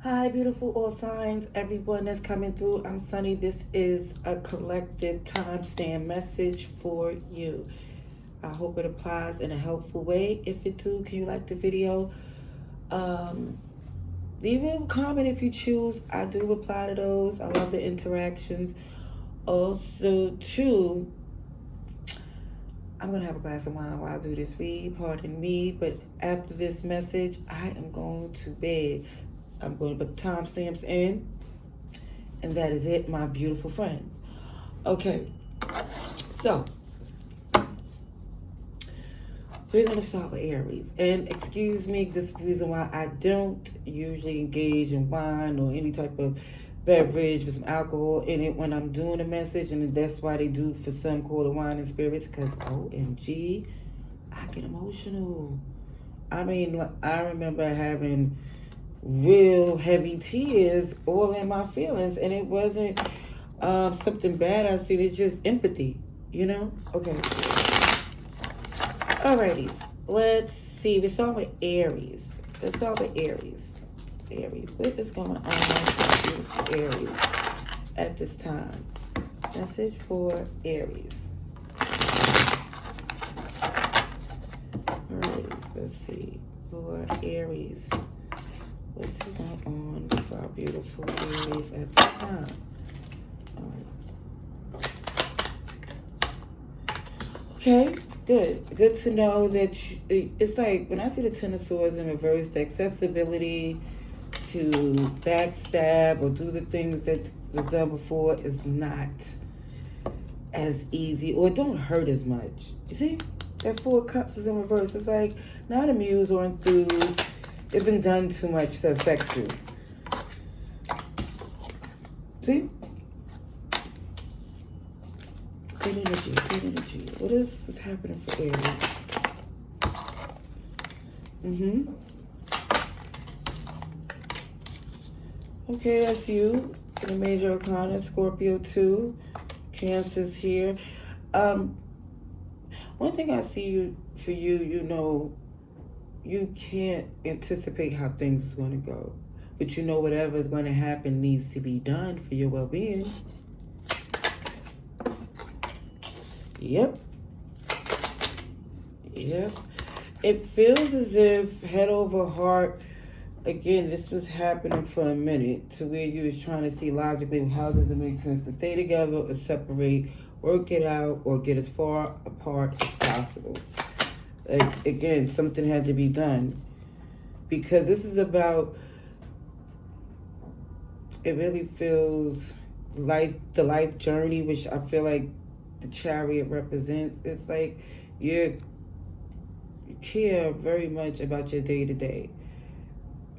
Hi, beautiful all signs, everyone that's coming through. I'm Sunny. This is a collective timestamp message for you. I hope it applies in a helpful way. If it do, can you like the video? Um, Leave a comment if you choose. I do reply to those. I love the interactions. Also, too, I'm gonna have a glass of wine while I do this read. Pardon me, but after this message, I am going to bed. I'm going to put timestamps in, and that is it, my beautiful friends. Okay, so we're going to start with Aries. And excuse me, this is the reason why I don't usually engage in wine or any type of beverage with some alcohol in it when I'm doing a message. And that's why they do for some call it wine and spirits, because OMG, I get emotional. I mean, I remember having real heavy tears all in my feelings, and it wasn't something bad I seen. It's just empathy, you know? Okay. Alrighties. Let's see. We start with Aries. Let's start with Aries. Aries. What is going on with beautiful Aries at this time? Message for Aries. Alright, let's see. For Aries. What's going on with our beautiful Aries at this time? Alright. Okay, good. Good to know that it's like when I see the Ten of Swords in reverse, the accessibility to backstab or do the things that was done before is not as easy, or it don't hurt as much. You see, that Four of Cups is in reverse. It's like not amused or enthused. It's been done too much to affect you. See? Good energy, good energy. What is happening for Aries? Okay, that's you. The Major Arcana, Scorpio 2. Cancer's here. One thing I see for you, you can't anticipate how things is going to go. But you know whatever is going to happen needs to be done for your well-being. Yep. It feels as if head over heart, again, this was happening for a minute, to where you was trying to see logically how does it make sense to stay together or separate, work it out, or get as far apart as possible. Like, again, something had to be done. Because this is about, it really feels the life journey, which I feel like the Chariot represents. It's like you care very much about your day-to-day.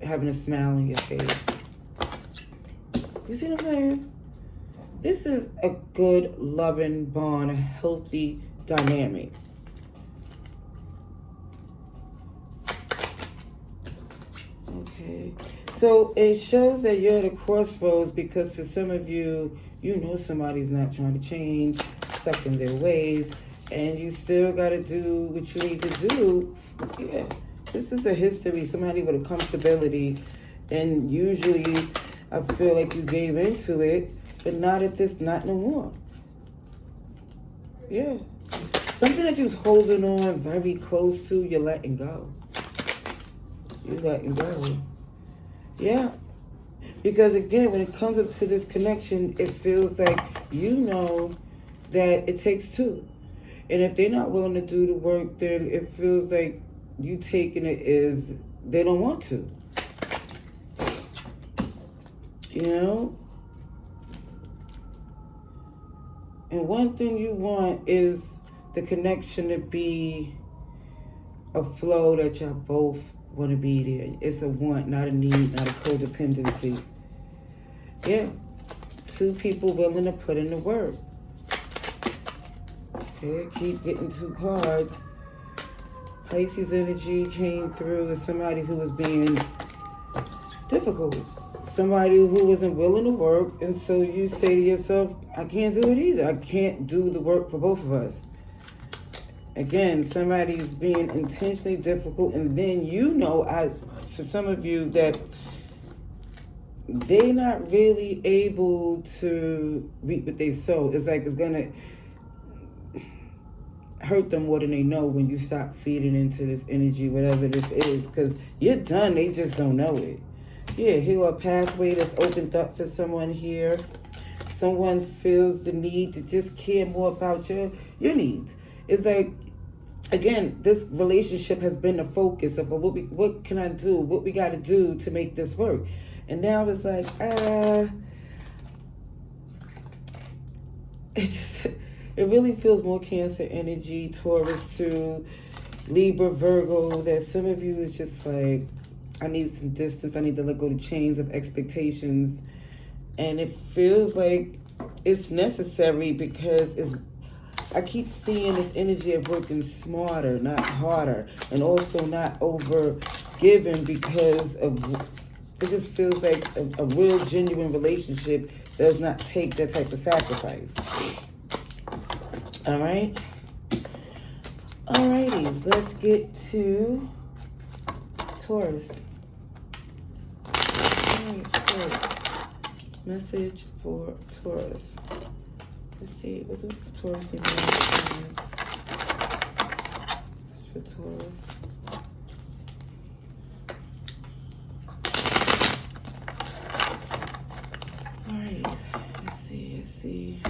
Having a smile on your face. You see what I'm saying? This is a good, loving bond, a healthy dynamic. Okay. So it shows that you're at a crossroads, because for some of you, you know somebody's not trying to change, stuck in their ways, and you still got to do what you need to do. Yeah. This is a history, somebody with a comfortability, and usually I feel like you gave into it, but not no more. Yeah. Something that you was holding on very close to, you're letting go. You're letting go. Yeah. Because again, when it comes up to this connection, it feels like you know that it takes two. And if they're not willing to do the work, then it feels like you taking it as they don't want to. You know? And one thing you want is the connection to be a flow that y'all both want to be there. It's a want, not a need, not a codependency. Yeah. Two people willing to put in the work. Okay, keep getting two cards. Pisces energy came through as somebody who was being difficult. Somebody who wasn't willing to work. And so you say to yourself, I can't do it either. I can't do the work for both of us. Again, somebody's being intentionally difficult. And then for some of you, that they not really able to reap what they sow. It's like it's gonna hurt them more than they know when you stop feeding into this energy, whatever this is, because you're done. They just don't know it. Yeah, here a pathway that's opened up for someone here. Someone feels the need to just care more about your needs. It's like, again, this relationship has been the focus of what can I do, what we got to do to make this work. And now it's like, it really feels more Cancer energy, Taurus too, Libra, Virgo, that some of you is just like, I need some distance. I need to let go of the chains of expectations. And it feels like it's necessary because I keep seeing this energy of working smarter, not harder, and also not over giving, because of it just feels like a real genuine relationship does not take that type of sacrifice. All right. Alrighties, let's get to Taurus. All right, Taurus. Message for Taurus. Let's see, what do Taurus need to understand? Message for Taurus. Alright, let's see.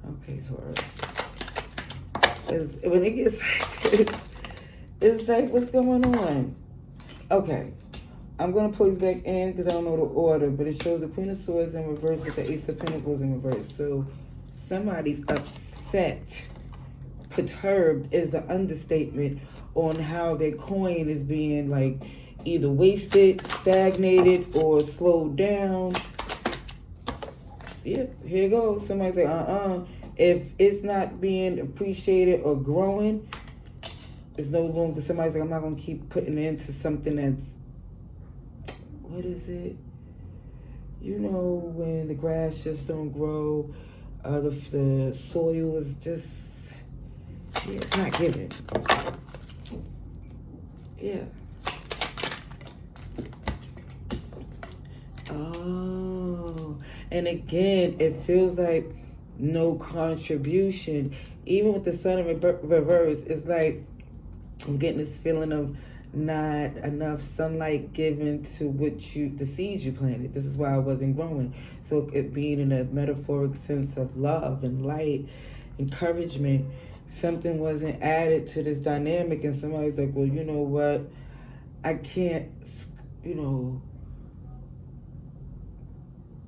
Okay, Taurus. When it gets like this, it's like, what's going on? Okay. I'm going to pull these back in because I don't know the order, but it shows the Queen of Swords in reverse with the Ace of Pentacles in reverse. So somebody's upset. Perturbed is an understatement on how their coin is being like either wasted, stagnated, or slowed down. Yeah, here it goes. Somebody's like, if it's not being appreciated or growing, it's no longer, somebody's like, I'm not going to keep putting it into something that's, what is it? You know, when the grass just don't grow, the soil is just, yeah, it's not giving. Yeah. Oh, and again, it feels like no contribution. Even with the sun in reverse, it's like I'm getting this feeling of not enough sunlight given to the seeds you planted. This is why I wasn't growing. So it being in a metaphoric sense of love and light, encouragement, something wasn't added to this dynamic, and somebody's like, well, you know what? I can't,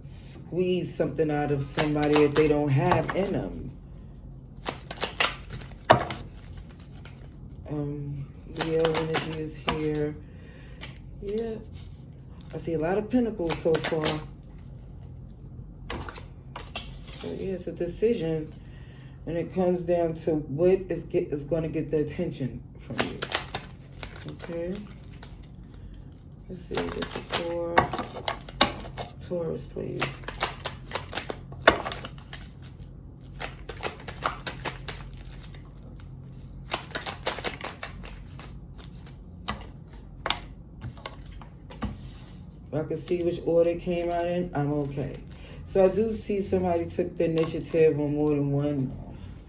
squeeze something out of somebody that they don't have in them. Leo energy is here. Yeah. I see a lot of pentacles so far. So yeah, it's a decision. And it comes down to what is going to get the attention from you. Okay. Let's see. This is for Taurus, please. If I can see which order it came out in, I'm okay. So I do see somebody took the initiative on more than one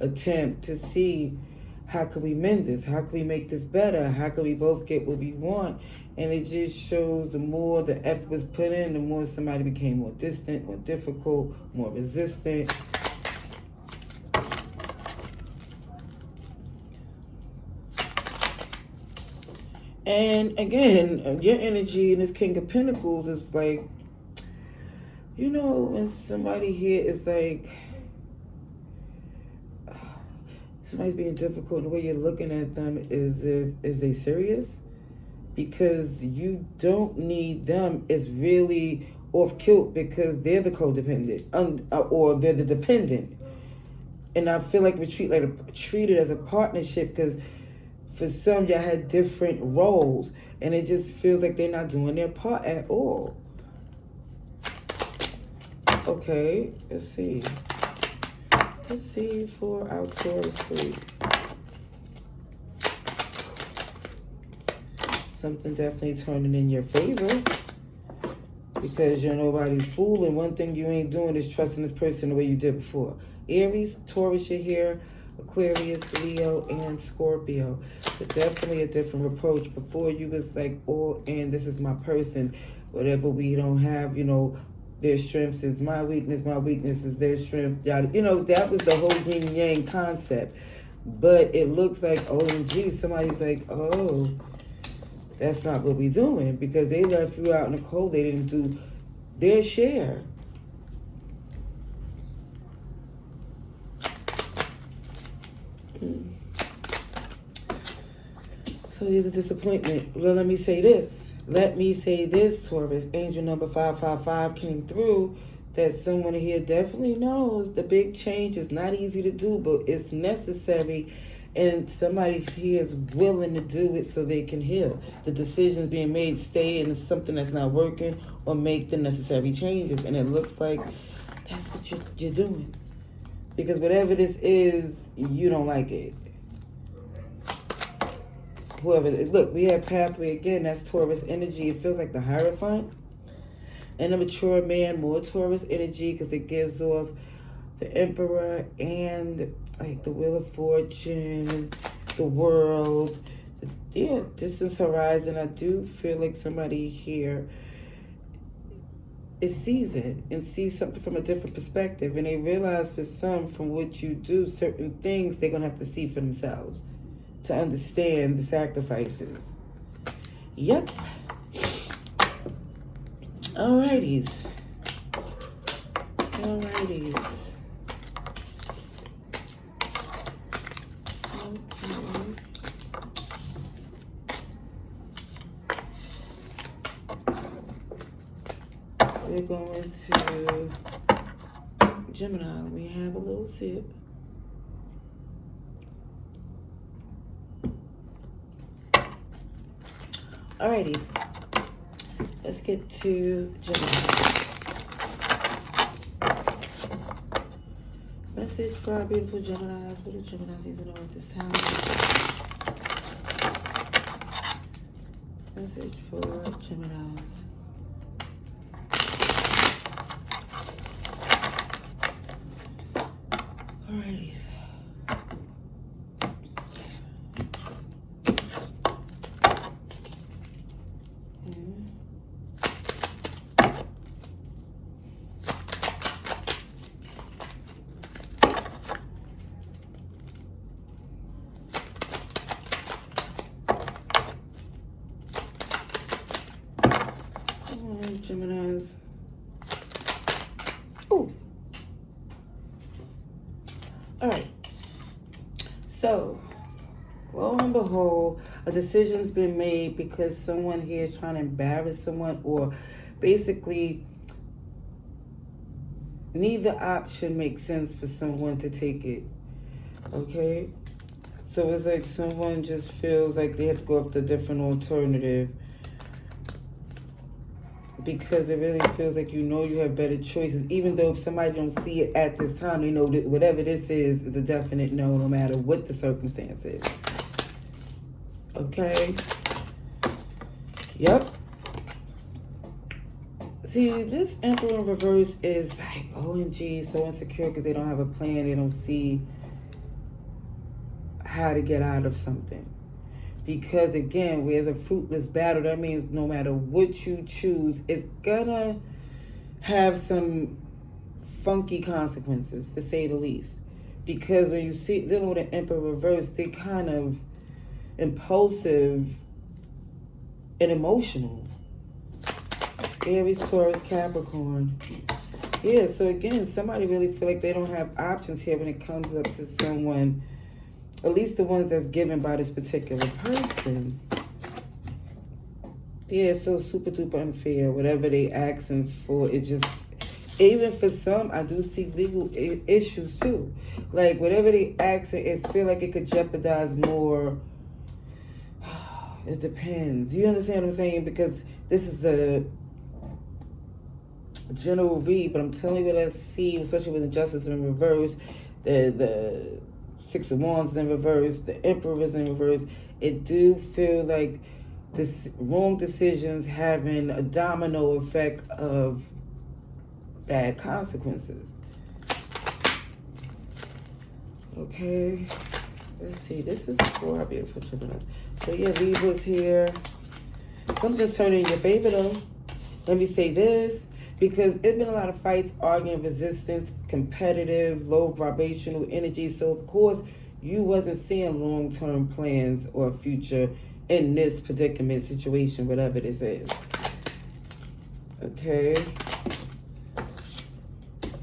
attempt to see how can we mend this? How can we make this better? How can we both get what we want? And it just shows the more the effort was put in, the more somebody became more distant, more difficult, more resistant. And again, your energy in this King of Pentacles is like, you know, when somebody here is like, somebody's being difficult, and the way you're looking at them is they serious? Because you don't need them. It's really off kilt because they're the codependent, or they're the dependent. And I feel like we treat it as a partnership, because for some, y'all had different roles, and it just feels like they're not doing their part at all. Okay, let's see. Let's see for our Taurus, please. Something definitely turning in your favor, because you're nobody's fool, and one thing you ain't doing is trusting this person the way you did before. Aries, Taurus, you're here. Aquarius, Leo, and Scorpio. But definitely a different approach. Before, you was like, oh, and this is my person. Whatever we don't have, you know, their strengths is my weakness is their strength. You know, that was the whole yin yang concept. But it looks like, OMG, somebody's like, oh, that's not what we doing, because they left you out in the cold. They didn't do their share. So here's a disappointment. Well, let me say this. Taurus. Angel number 555 came through, that someone here definitely knows the big change is not easy to do, but it's necessary. And somebody here is willing to do it so they can heal. The decisions being made, stay in something that's not working, or make the necessary changes. And it looks like that's what you're doing. Because whatever this is, you don't like it. Whoever it is. Look, we have pathway again. That's Taurus energy. It feels like the Hierophant. And a mature man, more Taurus energy, because it gives off the Emperor and like the Wheel of Fortune, the World. Yeah, distance horizon. I do feel like somebody here is seasoned and sees something from a different perspective, and they realize for some, from what you do, certain things they're gonna have to see for themselves to understand the sacrifices. Yep. Alrighties. We're going to Gemini. Let me have a little sip. Alrighties. Let's get to Gemini. Message for our beautiful Geminis. What do Geminis need to know at this time? Message for Geminis. Alrighty. Geminis. Oh. All right. So, lo and behold, a decision's been made because someone here is trying to embarrass someone, or basically neither option makes sense for someone to take it. Okay? So it's like someone just feels like they have to go after a different alternative, because it really feels like you know you have better choices. Even though if somebody don't see it at this time, they know that whatever this is a definite no, no matter what the circumstance is. Okay? Yep. See, this Emperor in reverse is like, OMG, so insecure because they don't have a plan. They don't see how to get out of something. Because again, where's a fruitless battle, that means no matter what you choose, it's gonna have some funky consequences, to say the least. Because when you see dealing with an Emperor reverse, they kind of impulsive and emotional. Aries, Taurus, Capricorn. Yeah, so again, somebody really feel like they don't have options here when it comes up to someone, at least the ones that's given by this particular person. Yeah, it feels super duper unfair. Whatever they asking for, it just, even for some, I do see legal issues too. Like whatever they asking, it feel like it could jeopardize more It depends. You understand what I'm saying? Because this is a general read, but I'm telling you what I see, especially with the Justice in reverse, the Six of Wands in reverse, the Emperor is in reverse. It do feel like this wrong decisions having a domino effect of bad consequences. Okay, let's see. This is for our beautiful Geminis. So yeah, Libra's here. Something's turning in your favor though. Let me say this, because there's been a lot of fights, arguing, resistance, competitive, low vibrational energy. So of course, you wasn't seeing long-term plans or future in this predicament situation, whatever this is. Okay.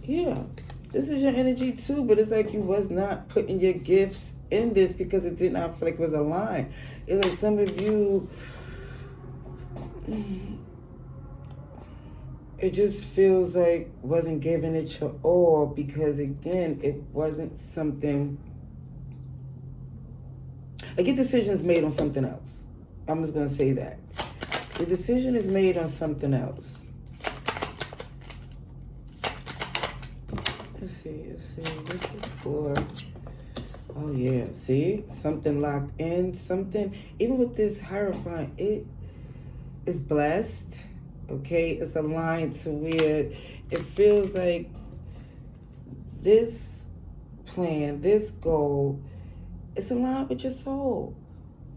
Yeah. This is your energy too, but it's like you was not putting your gifts in this because it did not feel like it was aligned. It's like some of you, it just feels like wasn't giving it your all because, again, it wasn't something. I get decisions made on something else. I'm just going to say that. The decision is made on something else. Let's see. This is for, oh yeah, see? Something locked in, something, even with this Hierophant, it is blessed, okay? It's aligned to where it feels like this plan, this goal, it's aligned with your soul.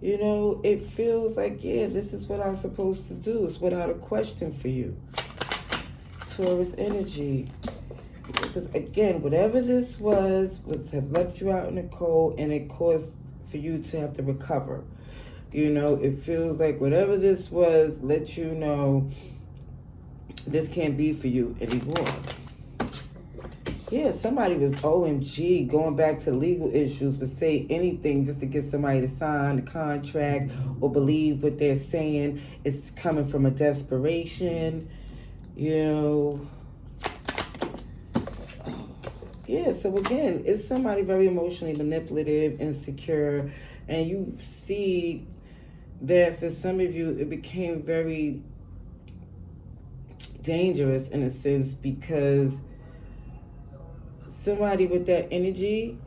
You know, it feels like, yeah, this is what I'm supposed to do. It's without a question for you. Taurus energy. Because again, whatever this was have left you out in the cold, and it caused for you to have to recover. You know, it feels like whatever this was let you know this can't be for you anymore. Yeah, somebody was OMG going back to legal issues, but say anything just to get somebody to sign a contract or believe what they're saying. It's coming from a desperation, you know. Yeah, so again, it's somebody very emotionally manipulative, insecure, and you see that for some of you, it became very dangerous in a sense because somebody with that energy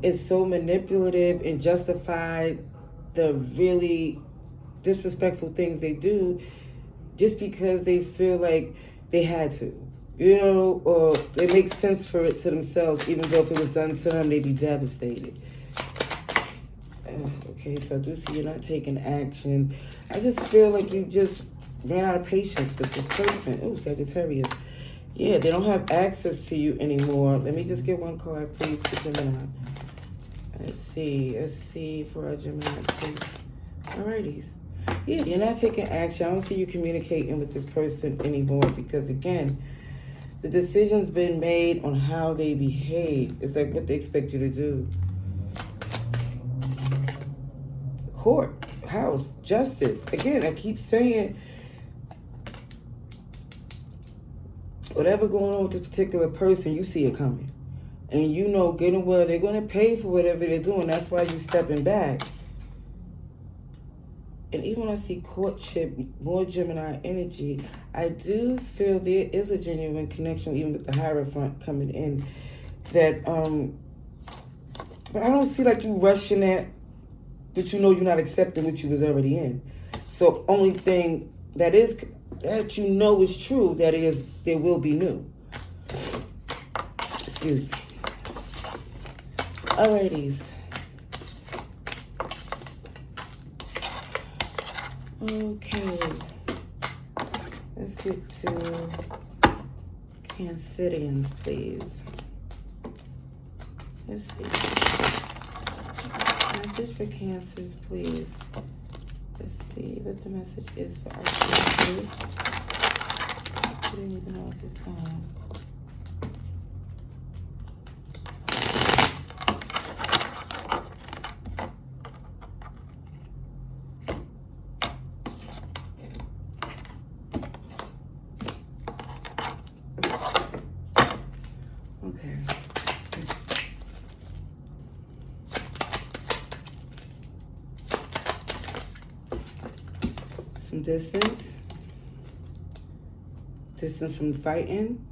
is so manipulative and justify the really disrespectful things they do just because they feel like they had to. You know, or it makes sense for it to themselves, even though if it was done to them, they'd be devastated. Okay, so I do see you're not taking action. I just feel like you just ran out of patience with this person. Oh, Sagittarius. Yeah, they don't have access to you anymore. Let me just get one card, please, for Gemini. Let's see for our Gemini, please. Alrighties. Yeah, you're not taking action. I don't see you communicating with this person anymore because, again, the decision's been made on how they behave. It's like what they expect you to do. Court, house, justice. Again, I keep saying, whatever's going on with this particular person, you see it coming. And you know good and well they're going to pay for whatever they're doing. That's why you're stepping back. And even when I see courtship, more Gemini energy, I do feel there is a genuine connection, even with the Hierophant coming in. That, but I don't see like you rushing that, but you know you're not accepting what you was already in. So only thing that you know is true, that is, there will be new. Excuse me. Alrighties. Okay, let's get to Cancerians, please. Let's see. Message for Cancers, please. Let's see what the message is for our Cancers. I didn't even know what this time. Okay. putting distance. Distance from fighting.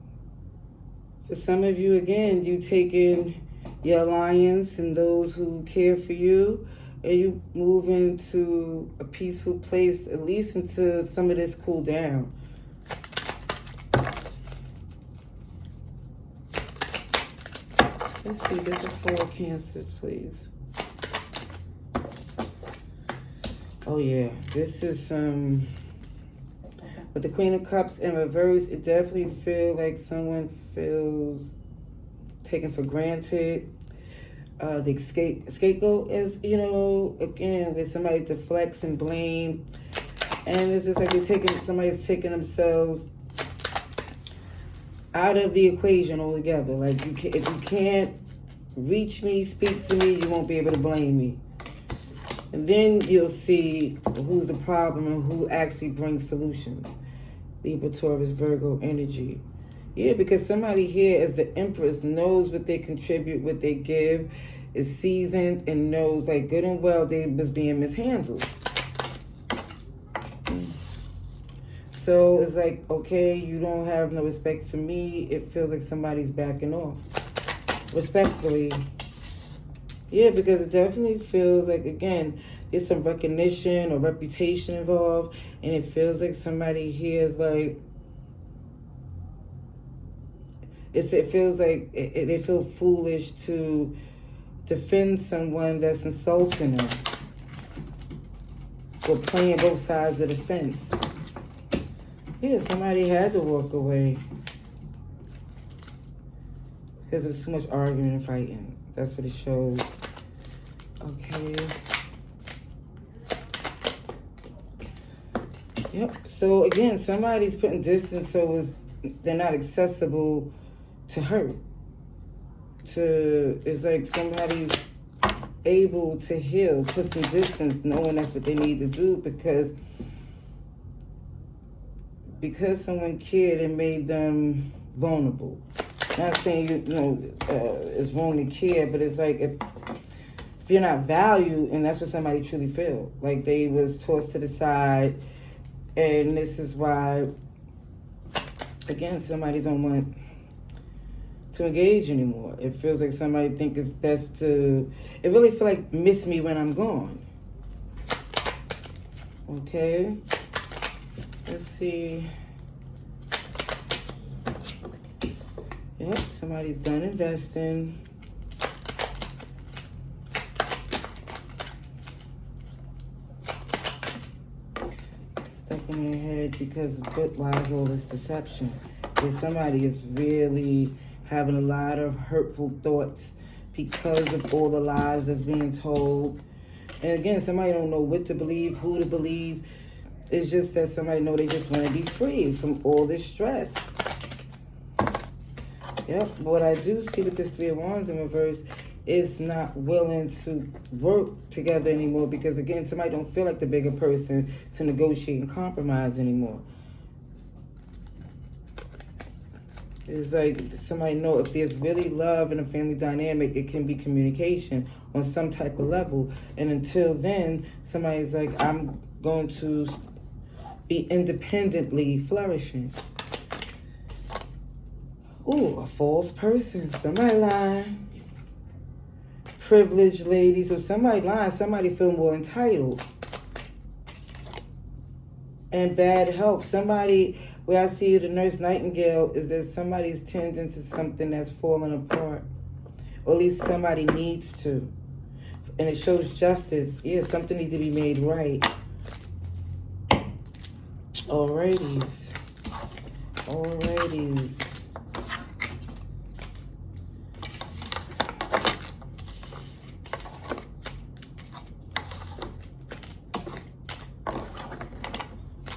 For some of you, again, you taking your alliance and those who care for you, and you move into a peaceful place, at least until some of this cool down. Let's see, there's a 4 Cancers, please. Oh yeah, this is with the Queen of Cups in reverse, it definitely feels like someone feels taken for granted. The scapegoat is, again, with somebody deflects and blame. And it's just like somebody's taking themselves out of the equation altogether. Like, if you can't reach me, speak to me, you won't be able to blame me. And then you'll see who's the problem and who actually brings solutions. Libra, Taurus, Virgo energy. Yeah, because somebody here as the Empress knows what they contribute, what they give, is seasoned and knows like good and well they was being mishandled. So it's like, okay, you don't have no respect for me. It feels like somebody's backing off. Respectfully. Yeah, because it definitely feels like, again, there's some recognition or reputation involved. And it feels like somebody here is like, it feels like they feel foolish to defend someone that's insulting them. Or playing both sides of the fence. Yeah, somebody had to walk away. Because there's too much arguing and fighting. That's what it shows. Okay. Yep. So again, somebody's putting distance so they're not accessible to hurt. It's like somebody's able to heal, put some distance, knowing that's what they need to do because someone cared and made them vulnerable. Not saying it's wrong to care, but it's like if you're not valued, and that's what somebody truly feel. Like they was tossed to the side, and this is why, again, somebody don't want to engage anymore. It feels like somebody think it's best to, it really feel like miss me when I'm gone. Okay. Let's see. Yep, somebody's done investing. Stuck in their head because of what lies all this deception. If somebody is really having a lot of hurtful thoughts because of all the lies that's being told. And again, somebody don't know what to believe, who to believe. It's just that somebody know they just want to be free from all this stress. Yep, but what I do see with this 3 of Wands in reverse is not willing to work together anymore because, again, somebody don't feel like the bigger person to negotiate and compromise anymore. It's like somebody know if there's really love in a family dynamic, it can be communication on some type of level. And until then, somebody's like, I'm going to be independently flourishing. Ooh, a false person. Somebody lying. Privileged ladies. If somebody lying, somebody feel more entitled. And bad health. Somebody, where I see the nurse Nightingale, is that somebody's tending to something that's falling apart. Or at least somebody needs to. And it shows justice. Yeah, something needs to be made right. Alrighties. Alrighties.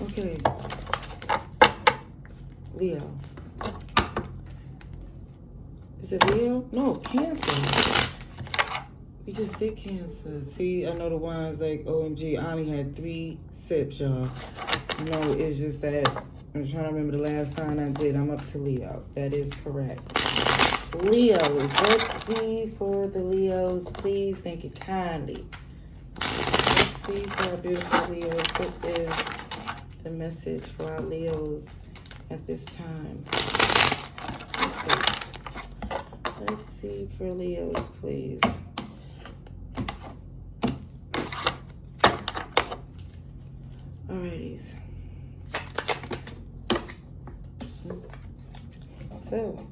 Okay. Leo. Is it Leo? No, Cancer. We just did Cancer. See, I know the ones like, OMG, I only had 3 sips, y'all. No, it's just that I'm trying to remember the last sign I did. I'm up to Leo. That is correct. Leos. Let's see for the Leos. Please, thank you kindly. Let's see for our beautiful Leos. What is the message for our Leos at this time. Let's see for Leos, please. Alrighties. So,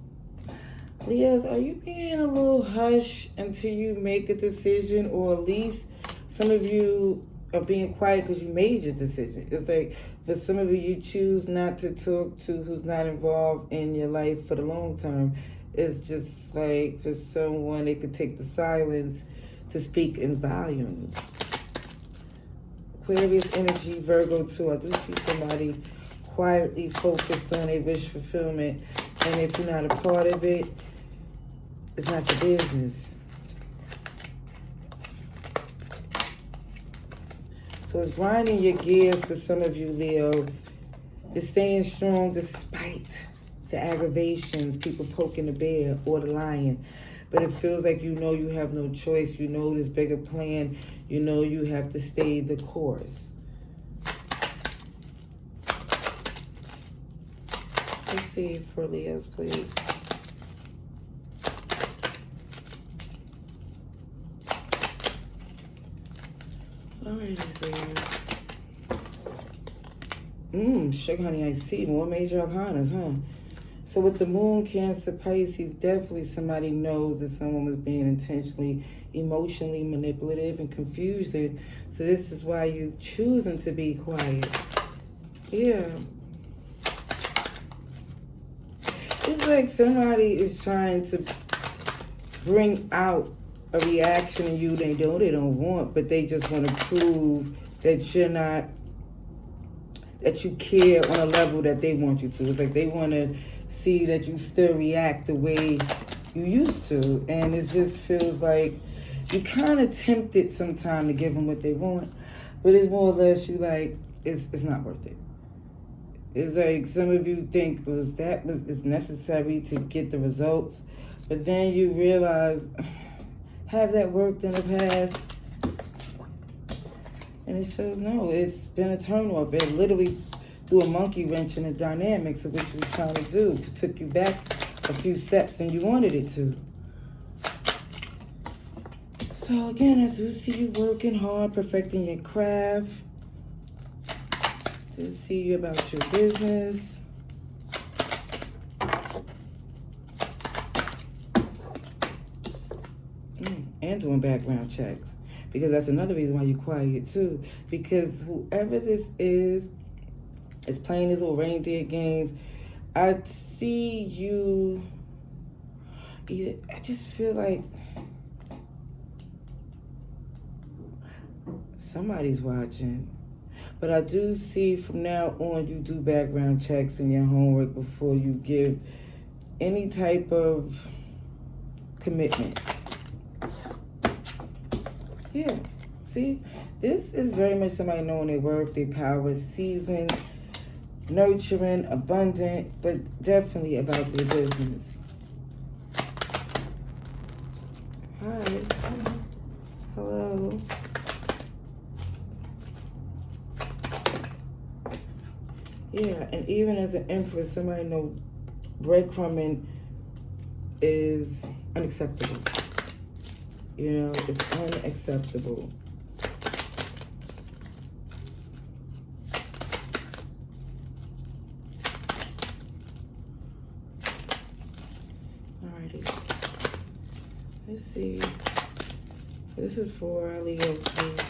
Leos, are you being a little hush until you make a decision, or at least some of you are being quiet because you made your decision? It's like for some of you, you choose not to talk to who's not involved in your life for the long term. It's just like for someone, they could take the silence to speak in volumes. Aquarius energy, Virgo too. I do see somebody quietly focused on a wish fulfillment. And if you're not a part of it, it's not your business. So it's grinding your gears for some of you, Leo. It's staying strong despite the aggravations, people poking the bear or the lion. But it feels like you know you have no choice. You know this bigger plan. You know you have to stay the course. Let's see for Leos, please. Alrighty, Leos. Sugar honey, I see. More major arcanas, huh? So with the moon, Cancer, Pisces, definitely somebody knows that someone was being intentionally, emotionally manipulative and confusing. So this is why you're choosing to be quiet. Yeah. It's like somebody is trying to bring out a reaction in you they don't want, but they just want to prove that you're not, that you care on a level that they want you to. It's like they want to see that you still react the way you used to. And it just feels like you kind of tempted sometime to give them what they want, but it's more or less you like, it's not worth it. It's like some of you think it's necessary to get the results, but then you realize, have that worked in the past? And it shows no, it's been a turnoff. It literally threw a monkey wrench in the dynamics of what you were trying to do. It took you back a few steps than you wanted it to. So again, I do see you working hard, perfecting your craft. To see you about your business. And doing background checks. Because that's another reason why you're quiet too. Because whoever this is playing these little reindeer games. I see you. I just feel like somebody's watching. But I do see from now on you do background checks and your homework before you give any type of commitment. Yeah, see, this is very much somebody knowing their worth, their power, seasoned, nurturing, abundant, but definitely about their business. Hi. Hello. Yeah, and even as an empress, somebody know breadcrumbing is unacceptable. You know, it's unacceptable. Alrighty. Let's see. This is for our Leos, please.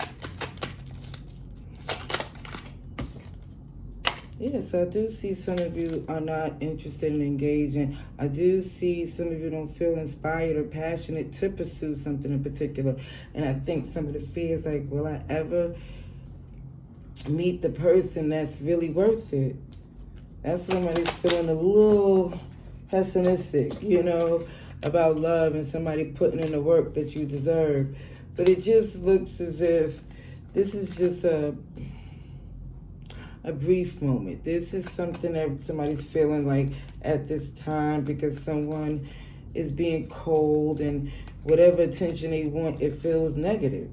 Yeah, so I do see some of you are not interested in engaging. I do see some of you don't feel inspired or passionate to pursue something in particular. And I think some of the fears like, will I ever meet the person that's really worth it? That's somebody's feeling a little pessimistic, you know, about love and somebody putting in the work that you deserve. But it just looks as if this is just a brief moment. This is something that somebody's feeling like at this time because someone is being cold and whatever attention they want, it feels negative.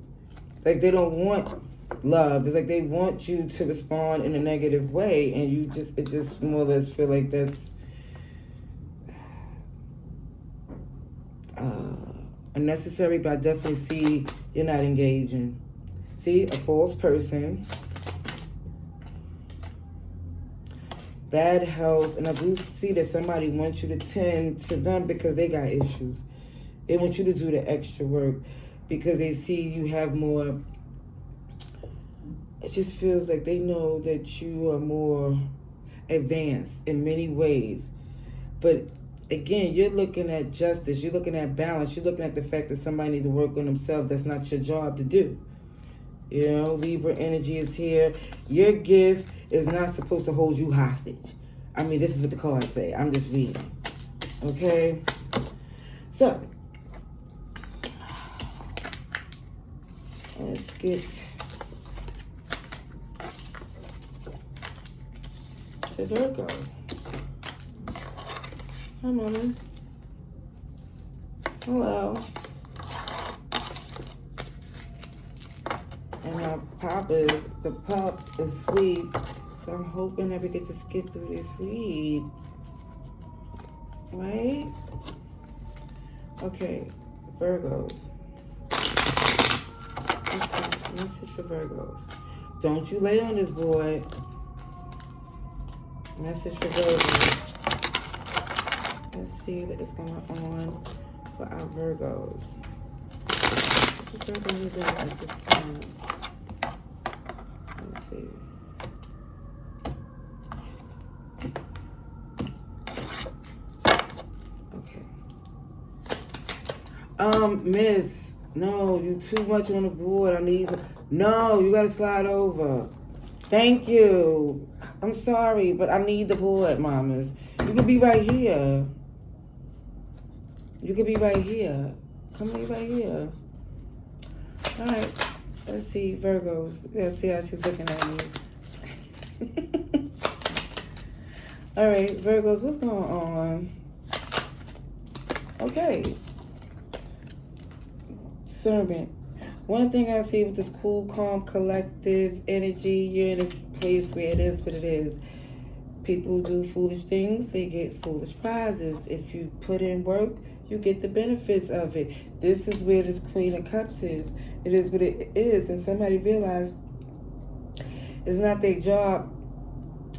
Like they don't want love. It's like they want you to respond in a negative way, and it just more or less feel like that's unnecessary. But I definitely see you're not engaging. See, a false person, bad health, and I do see that somebody wants you to tend to them because they got issues. They want you to do the extra work because they see you have more. It just feels like they know that you are more advanced in many ways. But again, you're looking at justice, you're looking at balance, you're looking at the fact that somebody needs to work on themselves. That's not your job to do. You know, Libra energy is here. Your gift is not supposed to hold you hostage. I mean, this is what the cards say. I'm just reading. Okay? So, let's get to Virgo. Hi, mamas. Hello. And my the pup is asleep. So I'm hoping that we can just get through this read. Right? Okay, Virgos. Listen, message for Virgos. Don't you lay on this boy. Message for Virgos. Let's see what is going on for our Virgos. What Virgos is doing at this time? Let's see. Okay. Miss, no, you too much on the board. I need some. No, you gotta slide over. Thank you. I'm sorry, but I need the board, mamas. You could be right here. You could be right here. Come on, right here. All right. Let's see, Virgos. Let's see how she's looking at me. All right, Virgos, what's going on? Okay. Servant. One thing I see with this cool, calm, collective energy, you're in this place where it is what it is. People do foolish things, they get foolish prizes. If you put in work, you get the benefits of it. This is where this Queen of Cups is. It is what it is. And somebody realized it's not their job.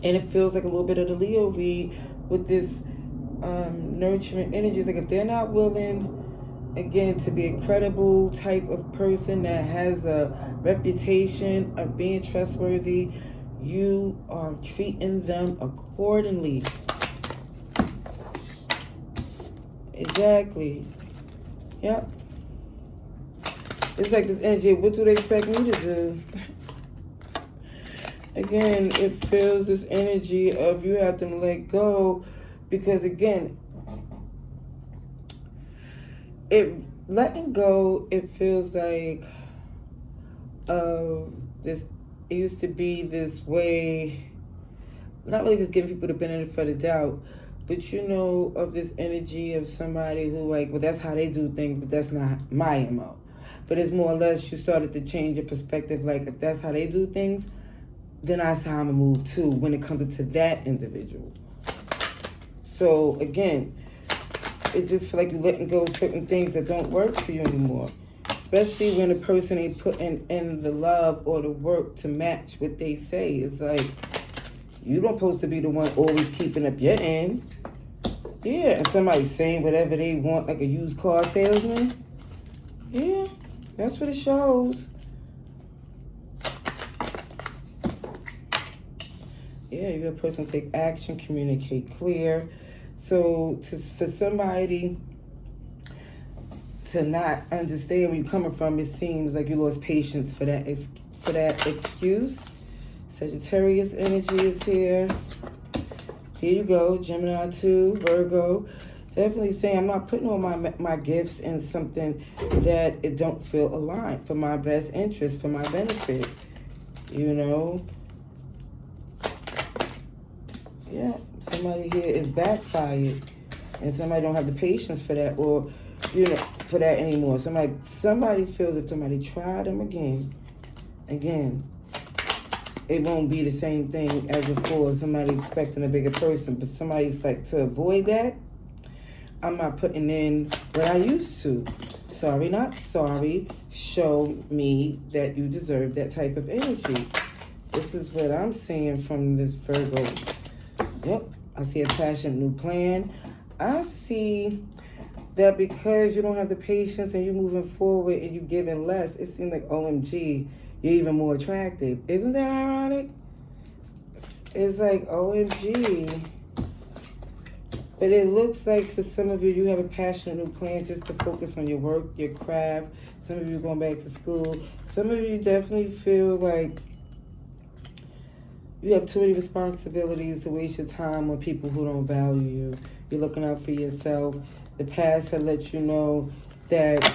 And it feels like a little bit of the Leo read with this nurturing energies. Like if they're not willing, again, to be a credible type of person that has a reputation of being trustworthy, you are treating them accordingly. Exactly. Yep. It's like this energy, what do they expect me to do? Again, it feels this energy of you have to let go because, again, letting go, it feels like this. It used to be this way, not really just giving people the benefit of the doubt, but you know, of this energy of somebody who like, well, that's how they do things, but that's not my MO. But it's more or less you started to change your perspective. Like if that's how they do things, then that's how I'm gonna move too when it comes to that individual. So again, it just feel like you're letting go of certain things that don't work for you anymore. Especially when the person ain't putting in the love or the work to match what they say. It's like, you don't supposed to be the one always keeping up your end. Yeah, and somebody saying whatever they want, like a used car salesman. Yeah, that's what it shows. Yeah, you're a person to take action, communicate clear. So for somebody to not understand where you're coming from, it seems like you lost patience for that excuse. Sagittarius energy is here. Here you go, Gemini 2, Virgo. Definitely saying I'm not putting all my gifts in something that it don't feel aligned for my best interest, for my benefit. You know? Yeah, somebody here is backfired and somebody don't have the patience for that or, you know, for that anymore. Somebody feels if somebody tried them again, Again, it won't be the same thing as before. Somebody expecting a bigger person, but somebody's like, to avoid that, I'm not putting in what I used to. Sorry, not sorry. Show me that you deserve that type of energy. This is what I'm seeing from this Virgo. Yep, I see a passion, new plan. I see that because you don't have the patience and you're moving forward and you're giving less, it seems like, OMG, you're even more attractive. Isn't that ironic? It's like, OMG. But it looks like for some of you, you have a passion, a new plan just to focus on your work, your craft. Some of you going back to school. Some of you definitely feel like you have too many responsibilities to waste your time on people who don't value you. You're looking out for yourself. The past had let you know that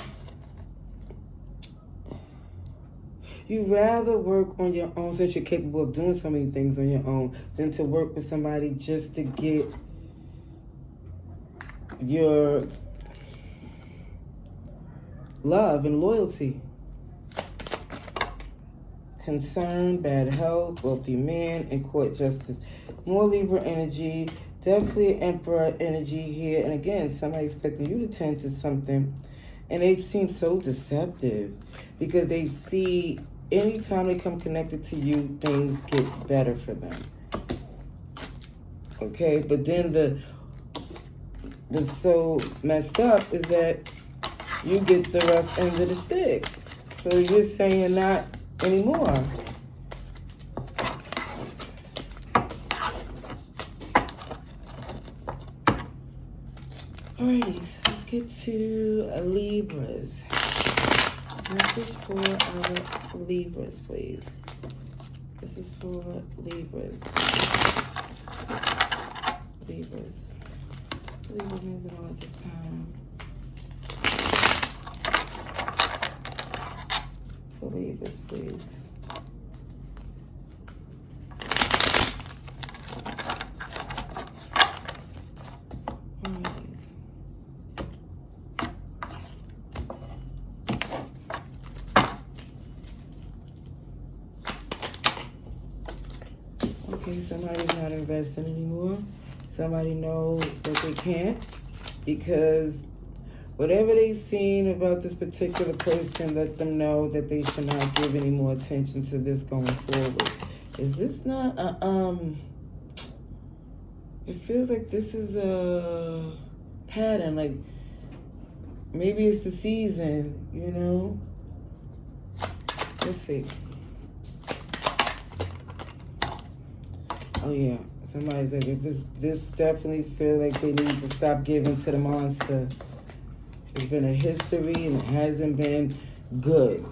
you rather work on your own, since you're capable of doing so many things on your own, than to work with somebody just to get your love and loyalty. Concern, bad health, wealthy man, and court justice. More Libra energy, definitely Emperor energy here. And again, somebody expecting you to tend to something. And they seem so deceptive because they see anytime they come connected to you, things get better for them. Okay, but then what's so messed up is that you get the rough end of the stick. So you're saying not anymore. Alrighty, let's get to Libras. Message for our Libras, please. This is for Libras. Libras. Libras needs to know at this time. For Libras, please. Okay, somebody's not investing anymore. Somebody knows that they can't because whatever they've seen about this particular person, let them know that they should not give any more attention to this going forward. Is this not it feels like this is a pattern, like maybe it's the season, you know? Let's see. Oh yeah, somebody's like, this definitely feel like they need to stop giving to the monster. There's been a history and it hasn't been good.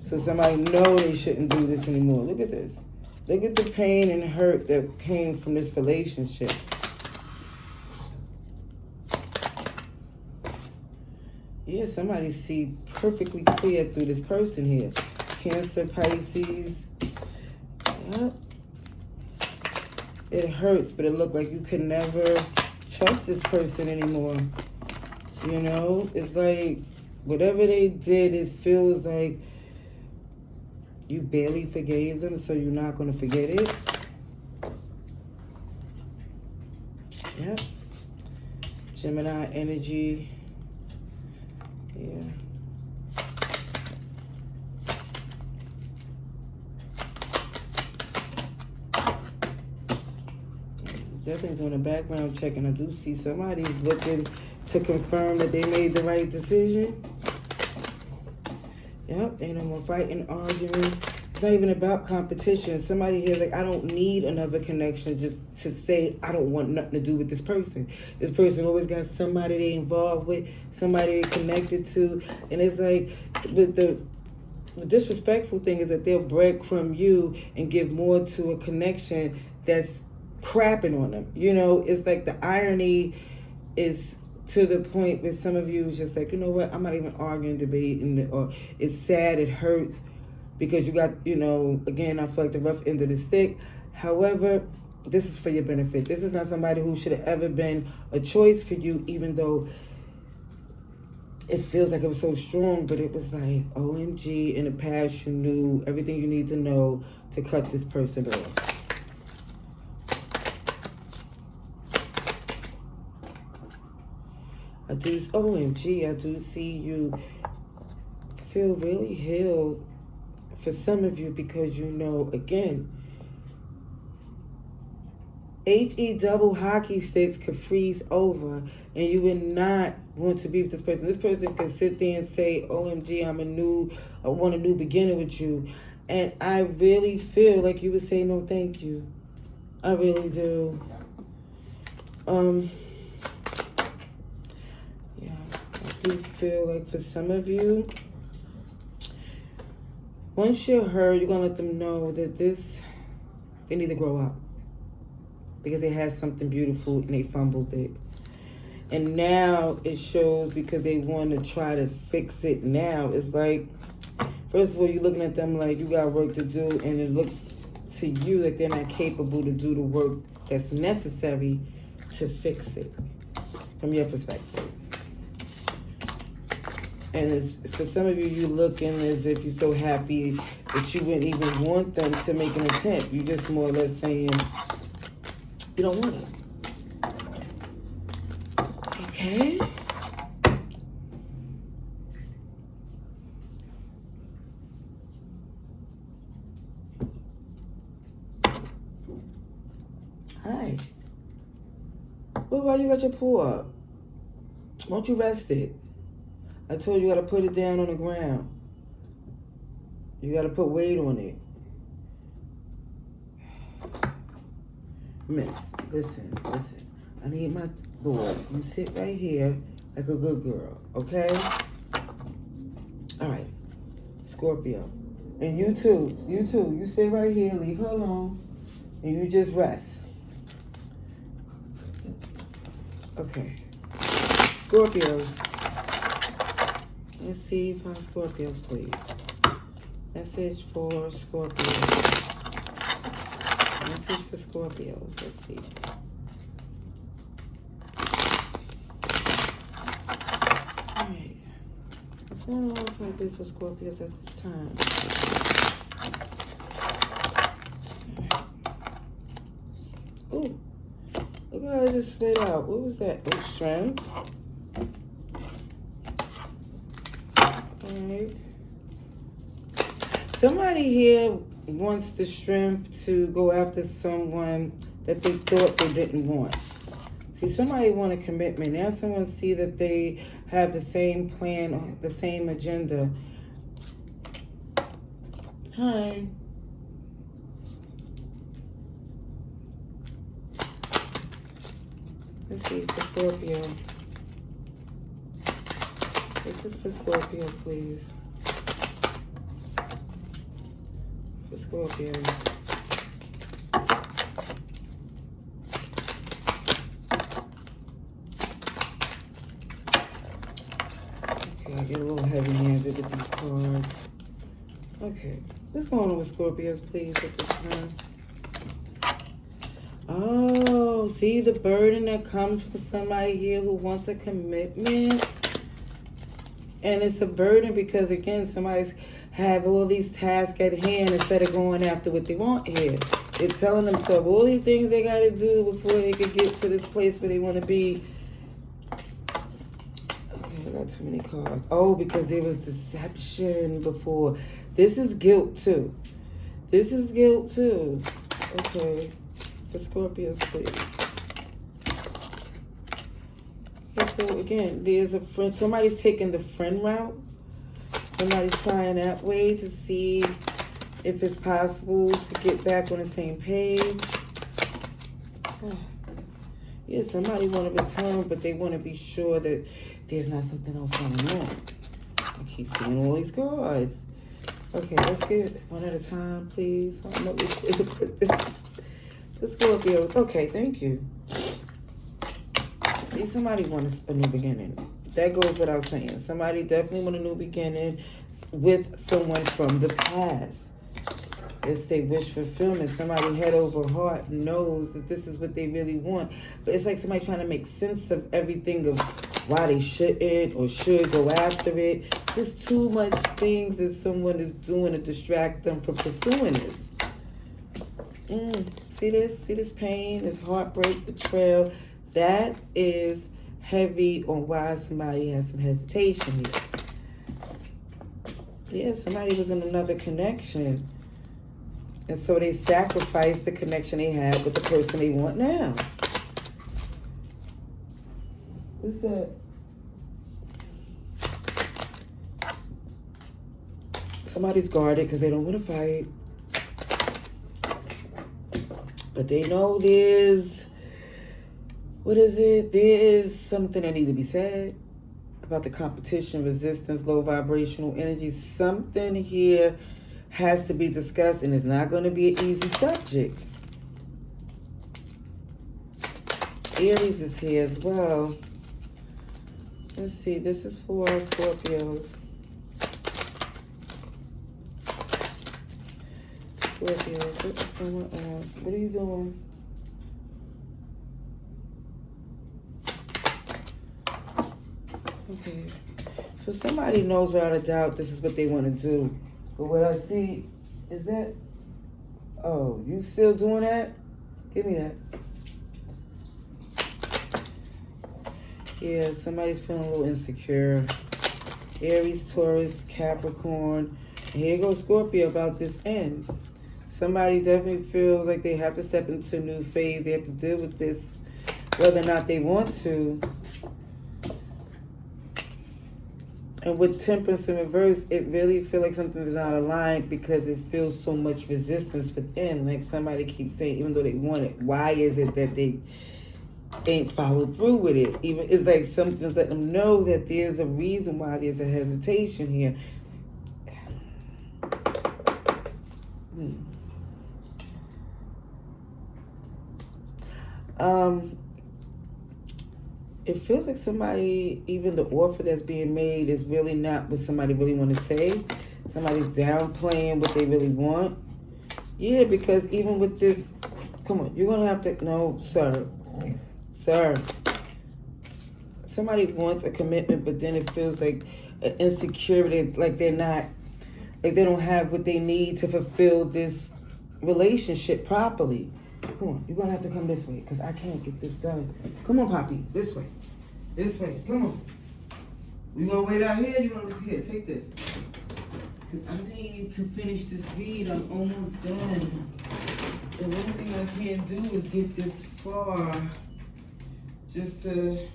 So somebody know they shouldn't do this anymore. Look at this. Look at the pain and hurt that came from this relationship. Yeah, somebody see perfectly clear through this person here. Cancer, Pisces. Yep. It hurts, but it looked like you could never trust this person anymore. You know, it's like whatever they did, it feels like you barely forgave them, so you're not going to forget it. Yep. Gemini energy. Yeah. Definitely doing a background check, and I do see somebody's looking to confirm that they made the right decision. Yep, ain't no more fighting, arguing. It's not even about competition. Somebody here like, I don't need another connection just to say I don't want nothing to do with this person. This person always got somebody they involved with, somebody they connected to. And it's like, but the disrespectful thing is that they'll break from you and give more to a connection that's crapping on them. You know, it's like the irony is to the point where some of you is just like, you know what, I'm not even arguing, debating, or it's sad, it hurts because you got, you know, again, I feel like the rough end of the stick. However, this is for your benefit. This is not somebody who should have ever been a choice for you, even though it feels like it was so strong, but it was like, OMG, in the past you knew everything you need to know to cut this person off. OMG, I do see you feel really healed for some of you, because you know, again, HE double hockey sticks could freeze over, and you would not want to be with this person. This person can sit there and say, OMG, I want a new beginning with you. And I really feel like you would say, no, thank you. I really do. Yeah, I do feel like for some of you, once you're heard, you're going to let them know that they need to grow up. Because they had something beautiful and they fumbled it. And now it shows because they want to try to fix it now. It's like, first of all, you're looking at them like you got work to do, and it looks to you like they're not capable to do the work that's necessary to fix it from your perspective. And for some of you, you're looking as if you're so happy that you wouldn't even want them to make an attempt. You're just more or less saying, you don't want it. Okay. Hi. Well, why you got your paw up? Why don't you rest it? I told you gotta put it down on the ground. You gotta put weight on it. Miss, listen. I need my boy. You sit right here like a good girl, okay? All right, Scorpio. And you too. You sit right here, leave her alone, and you just rest. Okay. Scorpios. Let's see for Scorpios, please. Message for Scorpios. Message for Scorpios. Let's see. Alright. What's going on for Scorpios at this time? Alright. Ooh. Look how I just slid out. What was that? Oh, strength. Alright. Somebody here wants the strength to go after someone that they thought they didn't want. See, somebody want a commitment. Now someone see that they have the same plan, the same agenda. Hi. Let's see, for Scorpio. This is for Scorpio, please. For Scorpios. Okay, I get a little heavy-handed with these cards. Okay, what's going on with Scorpios, please, at this time? Oh, see the burden that comes from somebody here who wants a commitment. And it's a burden because, again, somebody's have all these tasks at hand instead of going after what they want here. They're telling themselves all these things they got to do before they can get to this place where they want to be. Okay, I got too many cards. Oh, because there was deception before. This is guilt, too. This is guilt, too. Okay. For Scorpios, please. Okay, so again, there's a friend. Somebody's taking the friend route. Somebody's trying that way to see if it's possible to get back on the same page. Yeah, somebody want to return, but they want to be sure that there's not something else going on. I keep seeing all these cards. Okay, let's get one at a time, please. I don't know which way to put this. The Scorpio. Okay, thank you. See, somebody wants a new beginning. That goes without saying. Somebody definitely want a new beginning with someone from the past. It's their wish fulfillment. Somebody head over heart knows that this is what they really want. But it's like somebody trying to make sense of everything of why they shouldn't or should go after it. Just too much things that someone is doing to distract them from pursuing this. See this? See this pain, this heartbreak, betrayal? That is heavy on why somebody has some hesitation here. Yeah, somebody was in another connection. And so they sacrificed the connection they had with the person they want now. What's that? Somebody's guarded because they don't want to fight. But they know there's, what is it? There is something that needs to be said about the competition, resistance, low vibrational energy. Something here has to be discussed, and it's not going to be an easy subject. Aries is here as well. Let's see, this is for our Scorpios. Scorpios, what is going on? What are you doing? Okay, so somebody knows without a doubt this is what they want to do. But what I see is that, oh, you still doing that? Give me that. Yeah, somebody's feeling a little insecure. Aries, Taurus, Capricorn. And here goes Scorpio about this end. Somebody definitely feels like they have to step into a new phase. They have to deal with this, whether or not they want to. And with Temperance in reverse, it really feels like something is not aligned because it feels so much resistance within. Like somebody keeps saying, even though they want it, why is it that they ain't followed through with it? Even it's like something's letting them know that there's a reason why there's a hesitation here. It feels like somebody, even the offer that's being made is really not what somebody really want to say. Somebody's downplaying what they really want. Yeah, because even with this, come on, you're going to have to, no, sir. Somebody wants a commitment, but then it feels like an insecurity, like they're not, like they don't have what they need to fulfill this relationship properly. Come on, you're going to have to come this way because I can't get this done. Come on, Poppy, this way. This way, come on. You going to wait out here? You want to here? Take this. Because I need to finish this read. I'm almost done. The one thing I can't do is get this far just to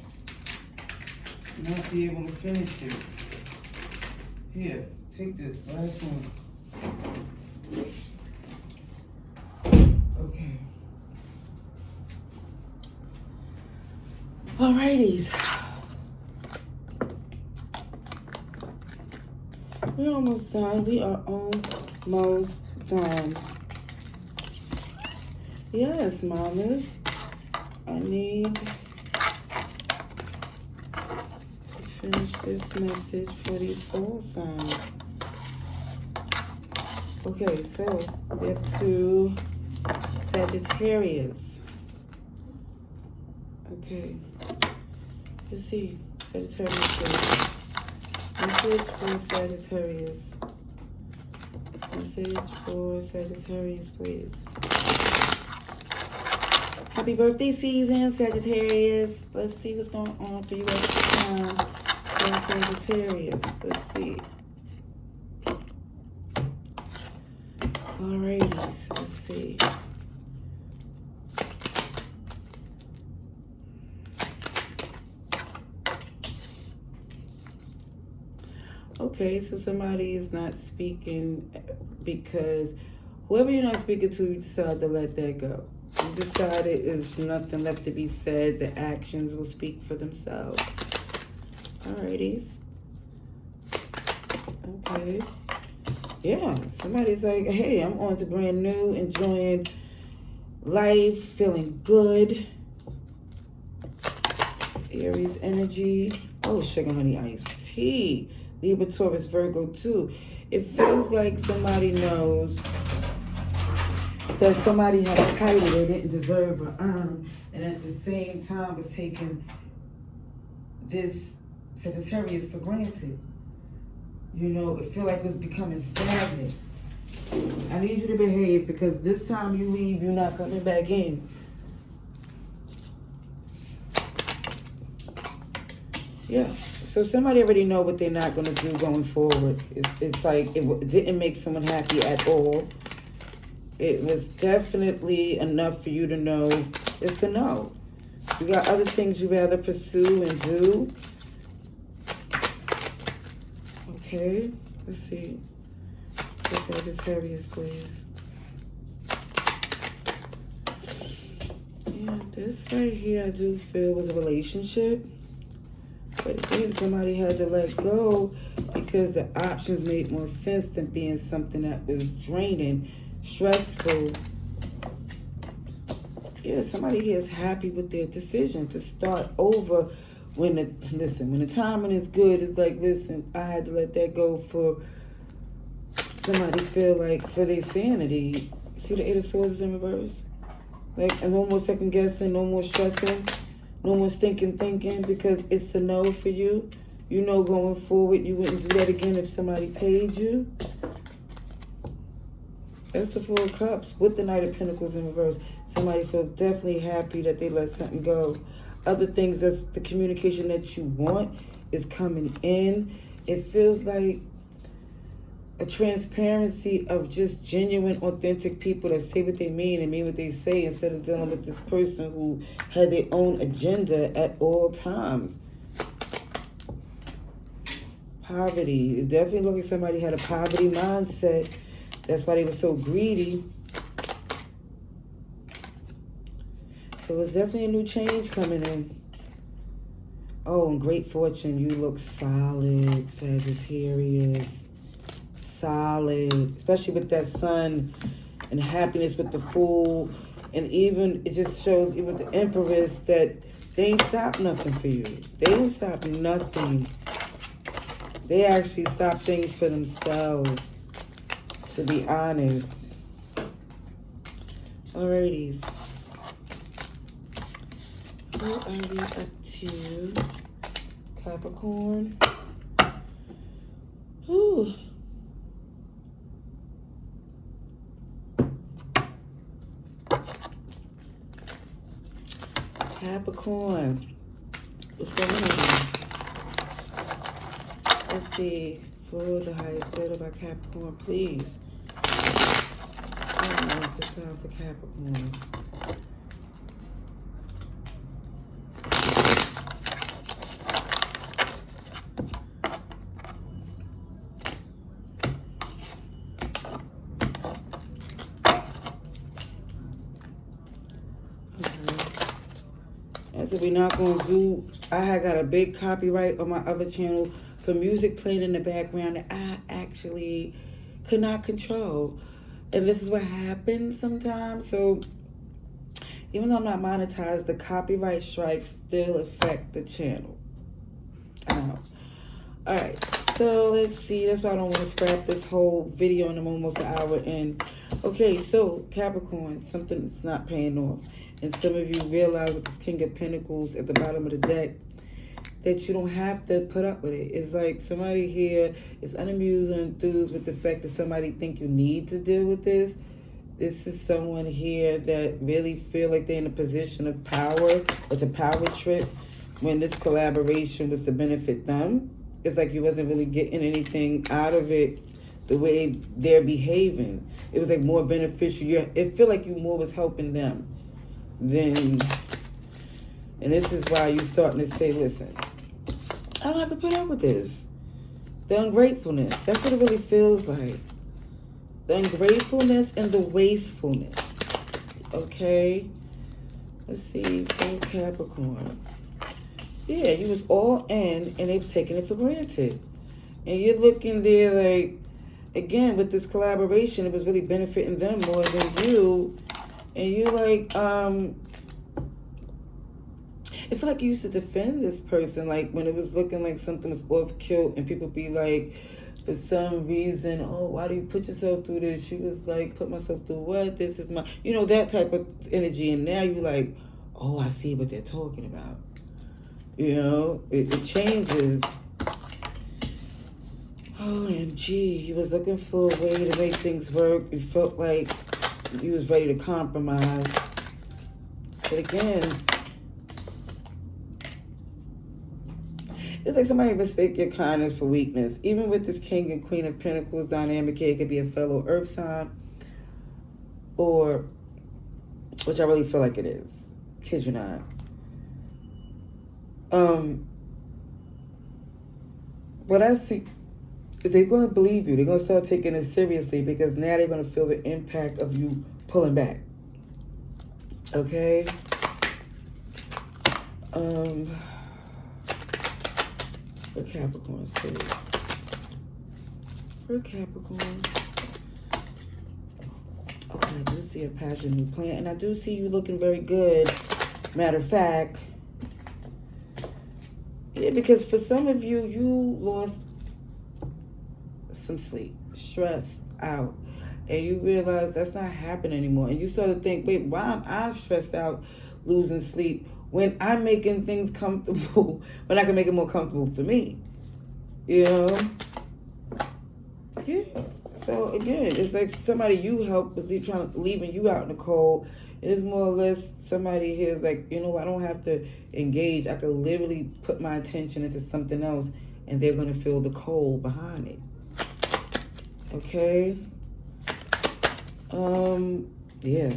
not be able to finish it. Here, take this last one. Okay. Alrighties. We're almost done. We are almost done. Yes, mamas. I need to finish this message for these fall signs. Okay, so we have to Sagittarius. Okay. Let's see. Sagittarius. Message for Sagittarius. Message for Sagittarius, please. Happy birthday season, Sagittarius. Let's see what's going on for you at this time for Sagittarius. Let's see. Alrighty, let's see. Okay, so somebody is not speaking because whoever you're not speaking to, you decide to let that go. You decided there's nothing left to be said. The actions will speak for themselves. Alrighties. Okay. Yeah, somebody's like, hey, I'm on to brand new, enjoying life, feeling good. Aries energy. Oh, sugar, honey, iced tea. Libra, Taurus, Virgo, too. It feels like somebody knows that somebody had a title they didn't deserve or earn, and at the same time was taking this Sagittarius for granted. You know, it feel like it's becoming stagnant. I need you to behave because this time you leave, you're not coming back in. Yeah. So somebody already know what they're not going to do going forward. It's like it didn't make someone happy at all. It was definitely enough for you to know it's a no. You got other things you rather pursue and do. Okay. Let's see. The Sagittarius, please. Yeah, this right here I do feel was a relationship. But again, somebody had to let go because the options made more sense than being something that was draining, stressful. Yeah, somebody here is happy with their decision to start over when the timing is good. It's like, listen, I had to let that go for somebody feel like for their sanity. See the Eight of Swords is in reverse? Like, and no more second guessing, no more stressing. No more thinking, because it's a no for you. You know going forward you wouldn't do that again if somebody paid you. That's the Four of Cups with the Knight of Pentacles in reverse. Somebody feels definitely happy that they let something go. Other things, that's the communication that you want is coming in. It feels like a transparency of just genuine, authentic people that say what they mean and mean what they say instead of dealing with this person who had their own agenda at all times. Poverty. It definitely looks like somebody had a poverty mindset. That's why they were so greedy. So it's definitely a new change coming in. Oh, and great fortune. You look solid, Sagittarius. Solid, especially with that sun and happiness with the Fool, and even it just shows even with the Empress that they ain't stopped nothing for you. They didn't stop nothing. They actually stopped things for themselves, to be honest. Alrighties. What are we up to? Capricorn. Ooh. Capricorn, what's going on? Let's see, for the highest bidder by Capricorn, please. I want to sound for Capricorn. So we're not going to do, I had got a big copyright on my other channel for music playing in the background that I actually could not control. And this is what happens sometimes. So even though I'm not monetized, the copyright strikes still affect the channel. I don't know. All right. So let's see. That's why I don't want to scrap this whole video and I'm almost an hour in. Okay. So Capricorn, something that's not paying off. And some of you realize with this King of Pentacles at the bottom of the deck that you don't have to put up with it. It's like somebody here is unamused or enthused with the fact that somebody think you need to deal with this. This is someone here that really feel like they're in a position of power. It's a power trip when this collaboration was to benefit them. It's like you wasn't really getting anything out of it the way they're behaving. It was like more beneficial. It feel like you more was helping them. Then, and this is why you're starting to say, listen, I don't have to put up with this. The ungratefulness, that's what it really feels like. The ungratefulness and the wastefulness. Okay? Let's see, for Capricorn. Yeah, you was all in and they was taking it for granted. And you're looking there like, again, with this collaboration, it was really benefiting them more than you. And you like, I feel like you used to defend this person, like when it was looking like something was off kilt and people be like, for some reason, oh, why do you put yourself through this? She was like, put myself through what? This is my, you know, that type of energy. And now you like, oh, I see what they're talking about. You know, it changes. OMG, he was looking for a way to make things work. You felt like you was ready to compromise. But again, it's like somebody mistake your kindness for weakness. Even with this King and Queen of Pentacles dynamic here, it could be a fellow earth sign, or, which I really feel like it is. Kid you not. What I see is they're going to believe you. They're going to start taking it seriously because now they're going to feel the impact of you pulling back. Okay? For Capricorns, please. For Capricorn. Okay, I do see a passion new plan. And I do see you looking very good. Matter of fact. Yeah, because for some of you, you lost some sleep. Stressed out. And you realize that's not happening anymore. And you start to think, wait, why am I stressed out, losing sleep, when I'm making things comfortable, when I can make it more comfortable for me? You know? Yeah. So again, it's like somebody you helped was leaving you out in the cold. It is more or less somebody here is like, you know, I don't have to engage. I could literally put my attention into something else and they're going to feel the cold behind it. Okay? Yeah.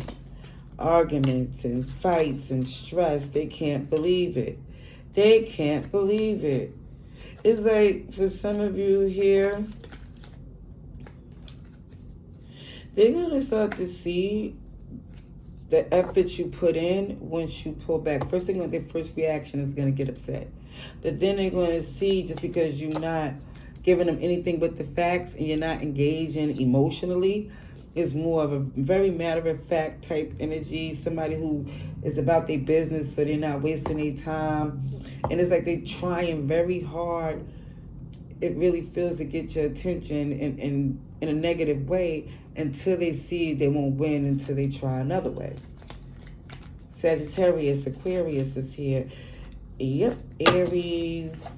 Arguments and fights and stress. They can't believe it. They can't believe it. It's like for some of you here, they're going to start to see the effort you put in once you pull back. First thing, their first reaction is going to get upset. But then they're going to see, just because you're not giving them anything but the facts and you're not engaging emotionally, is more of a very matter-of-fact type energy. Somebody who is about their business, so they're not wasting their time. And it's like they're trying very hard. It really feels to get your attention in a negative way until they see they won't win until they try another way. Sagittarius, Aquarius is here. Yep, Aries,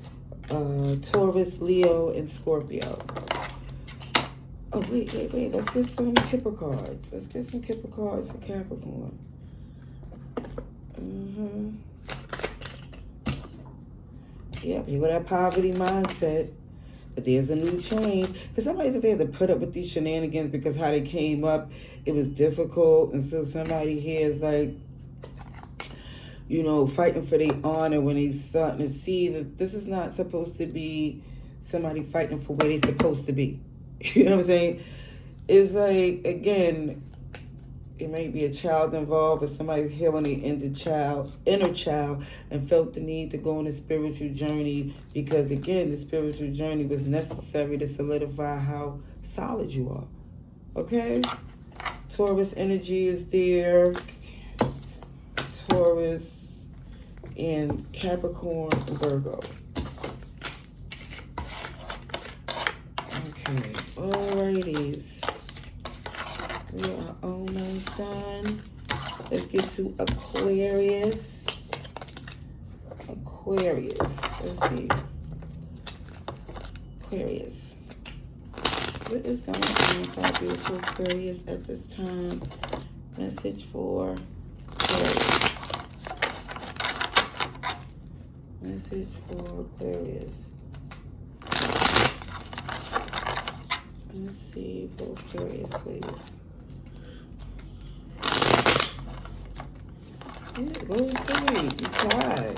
Taurus, Leo, and Scorpio. Oh, wait. Let's get some Kipper cards. Let's get some Kipper cards for Capricorn. Yep, you got that poverty mindset. But there's a new change. Because somebody said they had to put up with these shenanigans because how they came up, it was difficult. And so somebody here is like, you know, fighting for their honor when he's starting to see that this is not supposed to be somebody fighting for where they're supposed to be. You know what I'm saying? It's like, again, it may be a child involved, or somebody's healing the inner child, and felt the need to go on a spiritual journey because, again, the spiritual journey was necessary to solidify how solid you are. Okay? Taurus energy is there. Taurus and Capricorn and Virgo. Okay, alrighties. We are almost done. Let's get to Aquarius. Let's see. Aquarius. What is going on for our beautiful Aquarius at this time? Message for Aquarius. Message for Aquarius. Let's see for Aquarius, please. Yeah, go to sleep. You tried.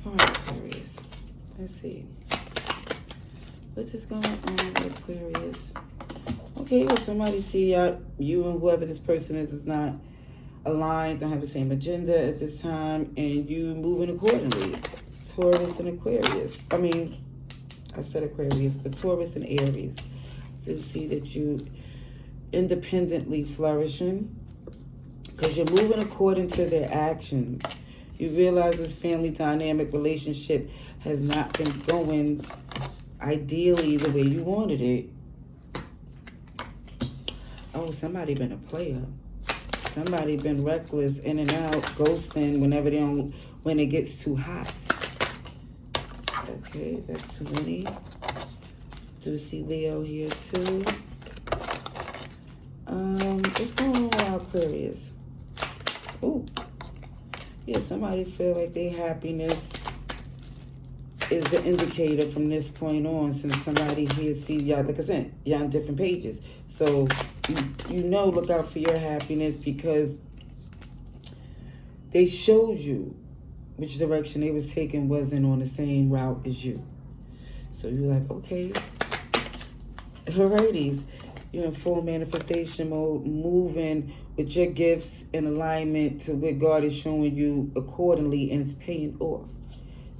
Alright, Aquarius. Let's see. What is going on with Aquarius? Okay, well, somebody see you and whoever this person is not aligned, don't have the same agenda at this time, and you moving accordingly. Taurus and Aquarius. I said Aquarius, but Taurus and Aries. To see that you independently flourishing because you're moving according to their actions. You realize this family dynamic relationship has not been going ideally the way you wanted it. Oh, somebody been a player. Somebody been reckless, in and out, ghosting when it gets too hot. Okay, that's too many. Do see Leo here too. What's going on with Aquarius? Ooh. Yeah, somebody feel like their happiness is the indicator from this point on, since somebody here see y'all, like I said, y'all on different pages. So you know, look out for your happiness, because they showed you which direction they was taking wasn't on the same route as you. So you're like, okay, alrighties. You're in full manifestation mode, moving with your gifts in alignment to what God is showing you accordingly, and it's paying off.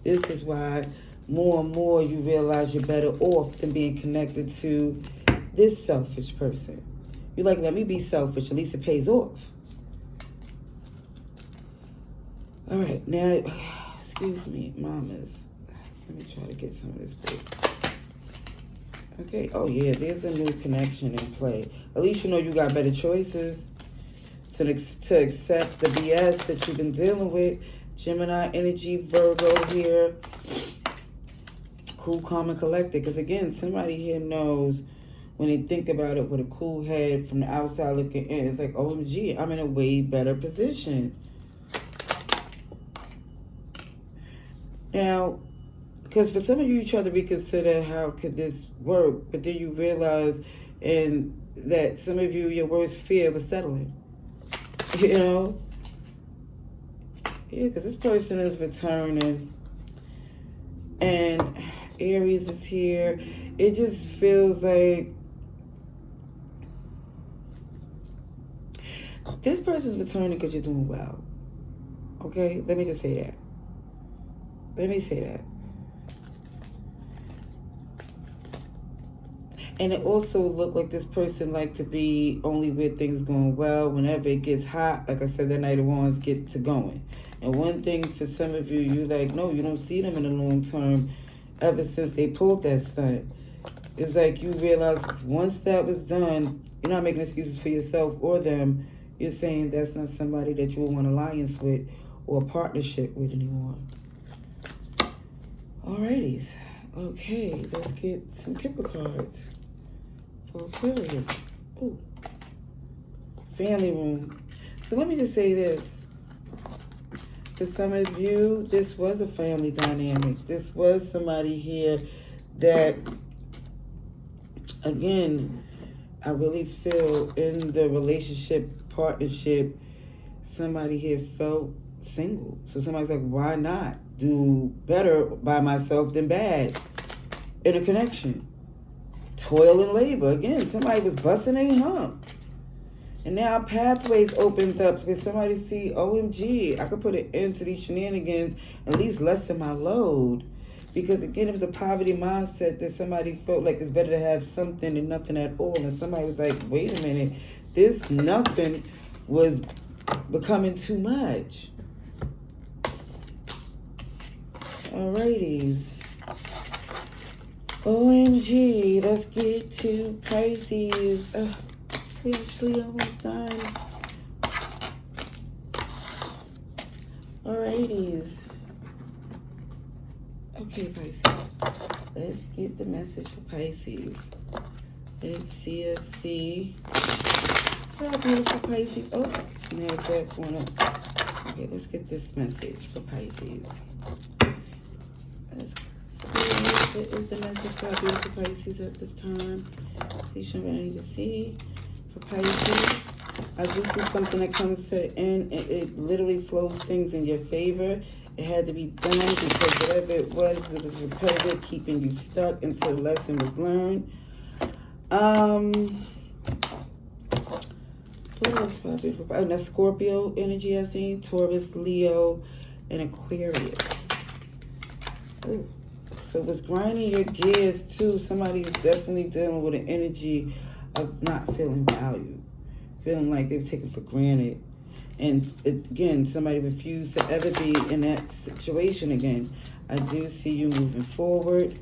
This is why more and more you realize you're better off than being connected to this selfish person. You're like, let me be selfish, at least it pays off. All right, now, excuse me, mamas. Let me try to get some of this break. Okay, oh yeah, there's a new connection in play. At least you know you got better choices to accept the BS that you've been dealing with. Gemini energy, Virgo here. Cool, calm, and collected. Because again, somebody here knows when they think about it with a cool head from the outside looking in. It's like, OMG, I'm in a way better position. Now, because for some of you try to reconsider how could this work, but then you realize that some of you, your worst fear was settling. You know? Yeah, because this person is returning. And Aries is here. It just feels like this person's returning because you're doing well. Okay? Let me just say that. Let me say that. And it also looked like this person liked to be only where things going well. Whenever it gets hot, like I said, that Knight of Wands get to going. And one thing for some of you, you like, no, you don't see them in the long term ever since they pulled that stunt. It's like you realize once that was done, you're not making excuses for yourself or them. You're saying that's not somebody that you will want an alliance with or a partnership with anymore. Alrighties. Okay, let's get some Kipper cards for Aquarius. Ooh. Family room. So let me just say this. For some of you, this was a family dynamic. This was somebody here that, again, I really feel in the relationship, partnership, somebody here felt single. So somebody's like, why not do better by myself than bad in a connection? Toil and labor. Again, somebody was busting a hump. And now pathways opened up because somebody see, OMG, I could put an end to these shenanigans, at least lessen my load. Because again, it was a poverty mindset that somebody felt like it's better to have something than nothing at all. And somebody was like, wait a minute, this nothing was becoming too much. Alrighties. OMG, let's get to Pisces. We actually almost done. Alrighties. Okay, Pisces. Let's get the message for Pisces. Let's see. Oh, beautiful Pisces. Oh, now that one up. Okay, let's get this message for Pisces. Let's see what is the message for our beautiful Pisces at this time. Please show me what I need to see for Pisces. I do see something that comes to an end, and it literally flows things in your favor. It had to be done because whatever it was repetitive, keeping you stuck until the lesson was learned. What else for our beautiful Pisces? Oh, now Scorpio energy I seen, Taurus, Leo, and Aquarius. Ooh. So it was grinding your gears too. Somebody is definitely dealing with an energy of not feeling valued, feeling like they've taken for granted. And again, somebody refused to ever be in that situation again. I do see you moving forward,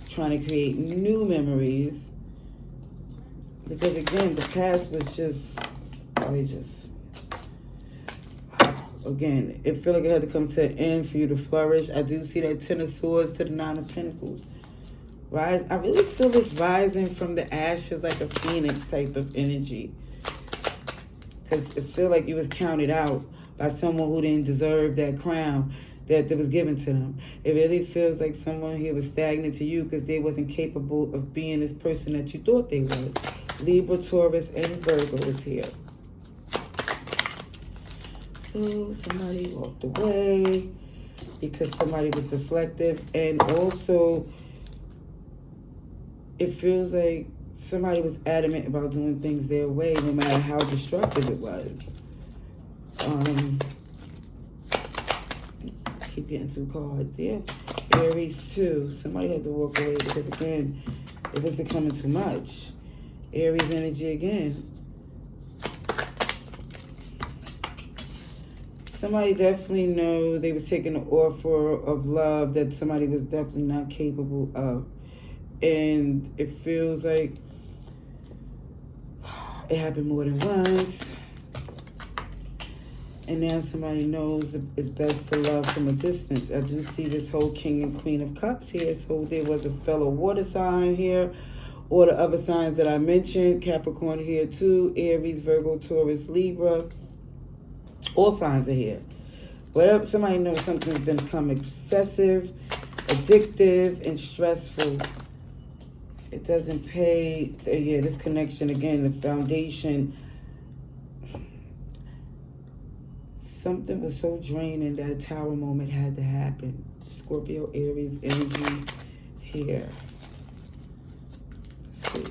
trying to create new memories. Because again, the past was just outrageous. Again, it feel like it had to come to an end for you to flourish. I do see that Ten of Swords to the Nine of Pentacles. Rise. I really feel this rising from the ashes like a phoenix type of energy. Because it feel like you was counted out by someone who didn't deserve that crown that was given to them. It really feels like someone here was stagnant to you because they wasn't capable of being this person that you thought they was. Libra, Taurus, and Virgo is here. So somebody walked away because somebody was deflective. And also, it feels like somebody was adamant about doing things their way, no matter how destructive it was. Keep getting 2 cards. Yeah. Aries 2. Somebody had to walk away because, again, it was becoming too much. Aries energy again. Somebody definitely knows they was taking an offer of love that somebody was definitely not capable of. And it feels like it happened more than once. And now somebody knows it's best to love from a distance. I do see this whole King and Queen of Cups here. So there was a fellow water sign here. Or the other signs that I mentioned. Capricorn here too. Aries, Virgo, Taurus, Libra. All signs are here. Whatever, somebody knows something's become excessive, addictive, and stressful. It doesn't pay. Yeah, this connection again, the foundation. Something was so draining that a tower moment had to happen. Scorpio, Aries energy here. Let's see.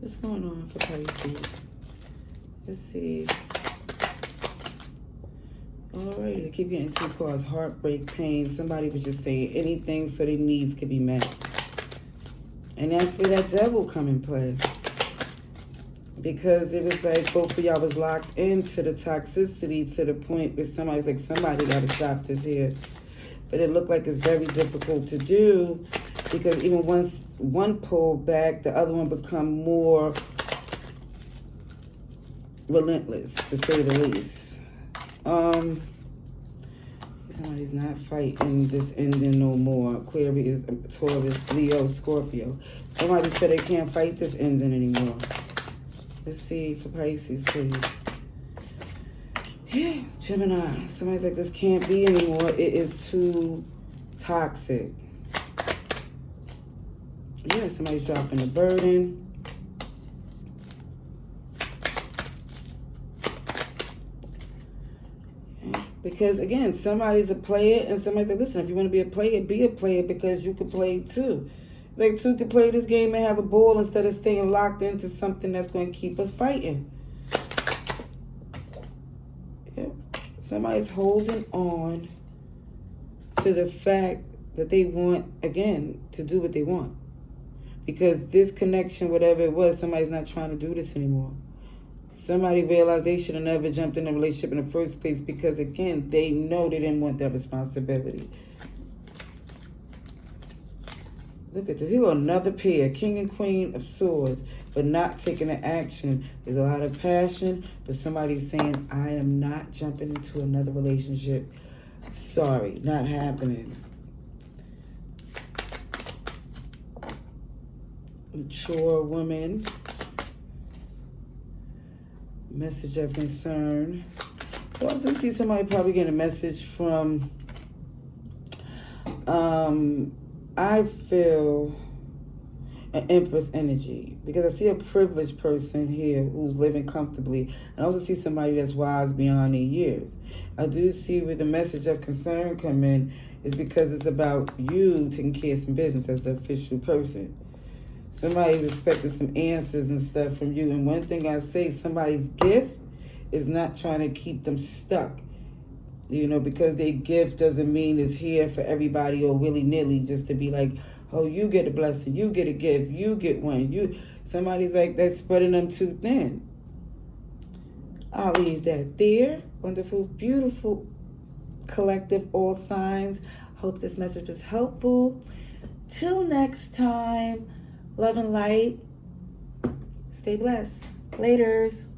What's going on for Pisces? Let's see. Alrighty, I keep getting 2 cards. Heartbreak, pain. Somebody was just saying anything so their needs could be met. And that's where that devil come in play. Because it was like both of y'all was locked into the toxicity to the point where somebody was like, somebody got to stop this here. But it looked like it's very difficult to do because even once one pulled back, the other one become more relentless, to say the least. Somebody's not fighting this ending no more. Aquarius, Taurus, Leo, Scorpio. Somebody said they can't fight this ending anymore. Let's see for Pisces, please. Yeah, Gemini. Somebody's like, this can't be anymore. It is too toxic. Yeah, somebody's dropping a burden. Because, again, somebody's a player and somebody's like, listen, if you want to be a player because you can play too. It's like two can play this game and have a ball instead of staying locked into something that's going to keep us fighting. Yeah. Somebody's holding on to the fact that they want, again, to do what they want. Because this connection, whatever it was, somebody's not trying to do this anymore. Somebody realized they should have never jumped in a relationship in the first place because, again, they know they didn't want that responsibility. Look at this. Here another pair, King and Queen of Swords, but not taking the action. There's a lot of passion, but somebody's saying, I am not jumping into another relationship. Sorry, not happening. Mature woman. Message of concern. So I do see somebody probably getting a message from, I feel an Empress energy. Because I see a privileged person here who's living comfortably. And I also see somebody that's wise beyond their years. I do see where the message of concern come in is because it's about you taking care of some business as the official person. Somebody's expecting some answers and stuff from you. And one thing I say, somebody's gift is not trying to keep them stuck. You know, because their gift doesn't mean it's here for everybody or willy-nilly just to be like, oh, you get a blessing, you get a gift, you get one. Somebody's like, that's spreading them too thin. I'll leave that there. Wonderful, beautiful collective, all signs. Hope this message was helpful. Till next time. Love and light. Stay blessed. Laters.